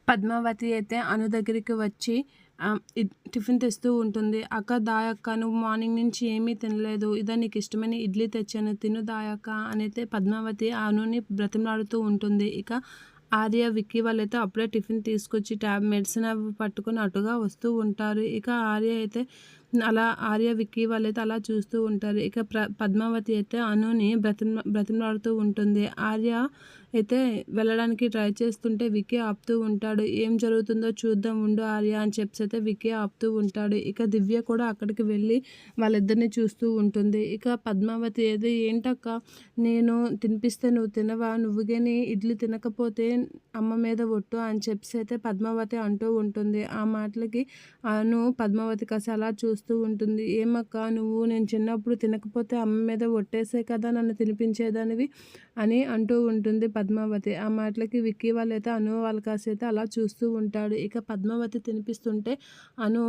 పద్మావతి అయితే అను దగ్గరికి వచ్చి టిఫిన్ తెస్తూ ఉంటుంది. "అక్క దాయక్క, నువ్వు మార్నింగ్ నుంచి ఏమీ తినలేదు, ఇదా నీకు ఇష్టమైన ఇడ్లీ తెచ్చాను, తిను దాయక్క" అనైతే పద్మావతి అనుని బ్రతిమలాడుతూ ఉంటుంది. ఇక ఆర్య, విక్కీ వాళ్ళైతే అప్పుడే టిఫిన్ తీసుకొచ్చి మెడిసిన్ అవి పట్టుకొని అటుగా వస్తూ ఉంటారు. ఇక ఆర్య, విక్కీ వాళ్ళైతే అలా చూస్తూ ఉంటారు. ఇక పద్మావతి అయితే అనుని బ్రతిమలాడుతూ ఉంటుంది. ఆర్య అయితే వెళ్ళడానికి ట్రై చేస్తుంటే విక్కీ ఆపుతూ ఉంటాడు. "ఏం జరుగుతుందో చూద్దాం ఉండు ఆర్య" అని చెప్పి అయితే విక్కీ ఆపుతూ ఉంటాడు. ఇక దివ్య కూడా అక్కడికి వెళ్ళి వాళ్ళిద్దరిని చూస్తూ ఉంటుంది. ఇక పద్మావతి అయితే, "ఏంటక్క, నేను తినిపిస్తే నువ్వు తినవా? నువ్వు కానీ ఇడ్లీ తినకపోతే అమ్మ మీద ఒట్టు" అని చెప్పి అయితే పద్మావతి అంటూ ఉంటుంది. ఆ మాటలకి అను పద్మావతి కాసి అలా చూస్తూ ఉంటుంది. "ఏమక్క, నువ్వు నేను చిన్నప్పుడు తినకపోతే అమ్మ మీద ఒట్టేసే కదా నన్ను తినిపించేదానివి" అని అంటూ ఉంటుంది పద్మావతి. ఆ మాటలకి విక్కీ వాళ్ళైతే అను వాళ్ళ కాసైతే అలా చూస్తూ ఉంటాడు. ఇక పద్మావతి తినిపిస్తుంటే అను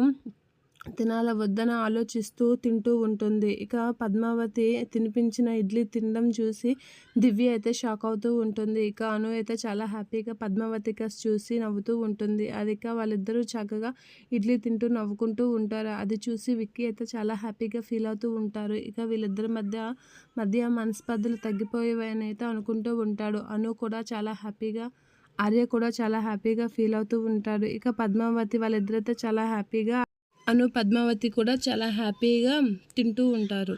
తినాలా వద్దని ఆలోచిస్తూ తింటూ ఉంటుంది. ఇక పద్మావతి తినిపించిన ఇడ్లీ తినడం చూసి దివ్య అయితే షాక్ అవుతూ ఉంటుంది. ఇక అను అయితే చాలా హ్యాపీగా పద్మావతి కాసి చూసి నవ్వుతూ ఉంటుంది. అది ఇక వాళ్ళిద్దరూ చక్కగా ఇడ్లీ తింటూ నవ్వుకుంటూ ఉంటారు. అది చూసి విక్కీ అయితే చాలా హ్యాపీగా ఫీల్ అవుతూ ఉంటారు. ఇక వీళ్ళిద్దరి మధ్య మనస్పర్ధలు తగ్గిపోయేవని అయితే అనుకుంటూ ఉంటాడు. అను కూడా చాలా హ్యాపీగా, ఆర్య కూడా చాలా హ్యాపీగా ఫీల్ అవుతూ ఉంటాడు. ఇక పద్మావతి వాళ్ళిద్దరైతే చాలా హ్యాపీగా, అను పద్మావతి కూడా చాలా హ్యాపీగా తింటూ ఉంటారు.